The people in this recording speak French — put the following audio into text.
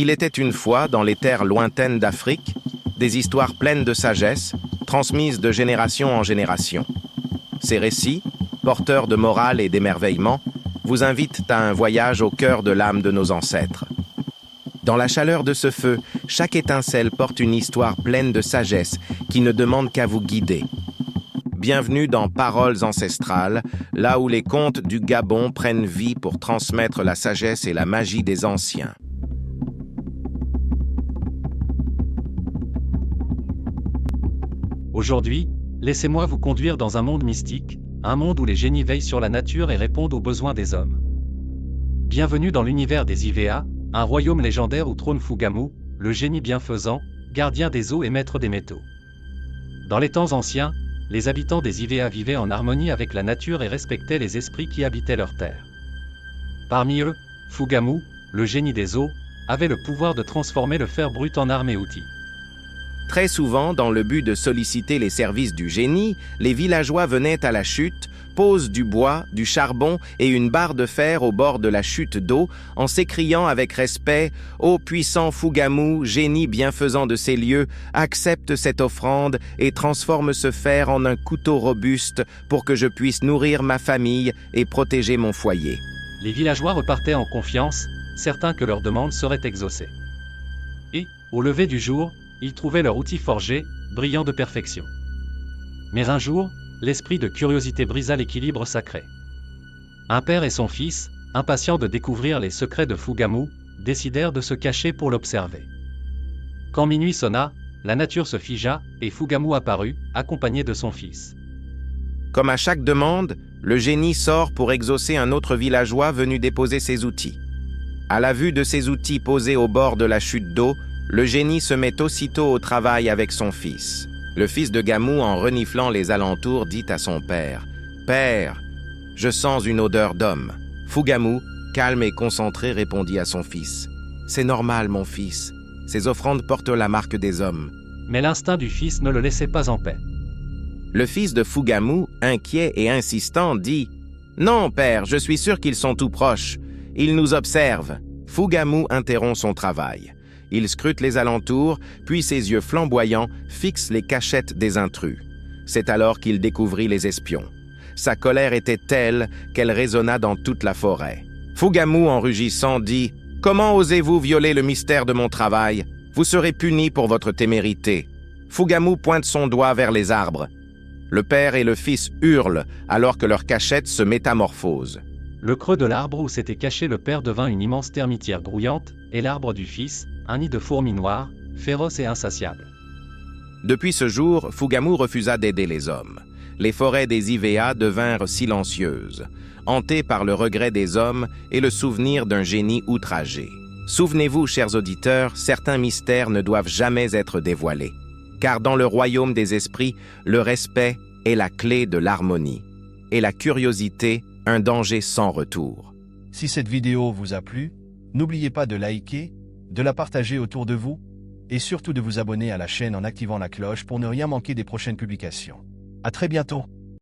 Il était une fois, dans les terres lointaines d'Afrique, des histoires pleines de sagesse, transmises de génération en génération. Ces récits, porteurs de morale et d'émerveillement, vous invitent à un voyage au cœur de l'âme de nos ancêtres. Dans la chaleur de ce feu, chaque étincelle porte une histoire pleine de sagesse qui ne demande qu'à vous guider. Bienvenue dans Paroles ancestrales, là où les contes du Gabon prennent vie pour transmettre la sagesse et la magie des anciens. Aujourd'hui, laissez-moi vous conduire dans un monde mystique, un monde où les génies veillent sur la nature et répondent aux besoins des hommes. Bienvenue dans l'univers des Ivea, un royaume légendaire où trône Fugamou, le génie bienfaisant, gardien des eaux et maître des métaux. Dans les temps anciens, les habitants des Ivea vivaient en harmonie avec la nature et respectaient les esprits qui habitaient leur terre. Parmi eux, Fugamou, le génie des eaux, avait le pouvoir de transformer le fer brut en armes et outils. Très souvent, dans le but de solliciter les services du génie, les villageois venaient à la chute, posent du bois, du charbon et une barre de fer au bord de la chute d'eau, en s'écriant avec respect « Ô puissant Fugamou, génie bienfaisant de ces lieux, accepte cette offrande et transforme ce fer en un couteau robuste pour que je puisse nourrir ma famille et protéger mon foyer. » Les villageois repartaient en confiance, certains que leur demande serait exaucée. Et, au lever du jour, ils trouvaient leur outil forgé, brillant de perfection. Mais un jour, l'esprit de curiosité brisa l'équilibre sacré. Un père et son fils, impatients de découvrir les secrets de Fugamou, décidèrent de se cacher pour l'observer. Quand minuit sonna, la nature se figea, et Fugamou apparut, accompagné de son fils. Comme à chaque demande, le génie sort pour exaucer un autre villageois venu déposer ses outils. À la vue de ces outils posés au bord de la chute d'eau, le génie se met aussitôt au travail avec son fils. Le fils de Gamou, en reniflant les alentours, dit à son père « Père, je sens une odeur d'homme. » Fugamou, calme et concentré, répondit à son fils « C'est normal, mon fils. Ces offrandes portent la marque des hommes. » Mais l'instinct du fils ne le laissait pas en paix. Le fils de Fugamou, inquiet et insistant, dit « Non, père, je suis sûr qu'ils sont tout proches. Ils nous observent. » Fugamou interrompt son travail. Il scrute les alentours, puis ses yeux flamboyants fixent les cachettes des intrus. C'est alors qu'il découvrit les espions. Sa colère était telle qu'elle résonna dans toute la forêt. Fugamou, en rugissant, dit « Comment osez-vous violer le mystère de mon travail? Vous serez puni pour votre témérité. » Fugamou pointe son doigt vers les arbres. Le père et le fils hurlent alors que leur cachette se métamorphose. Le creux de l'arbre où s'était caché le père devint une immense termitière grouillante, et l'arbre du fils, un nid de fourmis noires, féroce et insatiable. Depuis ce jour, Fugamou refusa d'aider les hommes. Les forêts des Ivea devinrent silencieuses, hantées par le regret des hommes et le souvenir d'un génie outragé. Souvenez-vous, chers auditeurs, certains mystères ne doivent jamais être dévoilés, car dans le royaume des esprits, le respect est la clé de l'harmonie, et la curiosité, un danger sans retour. Si cette vidéo vous a plu, n'oubliez pas de liker, de la partager autour de vous, et surtout de vous abonner à la chaîne en activant la cloche pour ne rien manquer des prochaines publications. À très bientôt!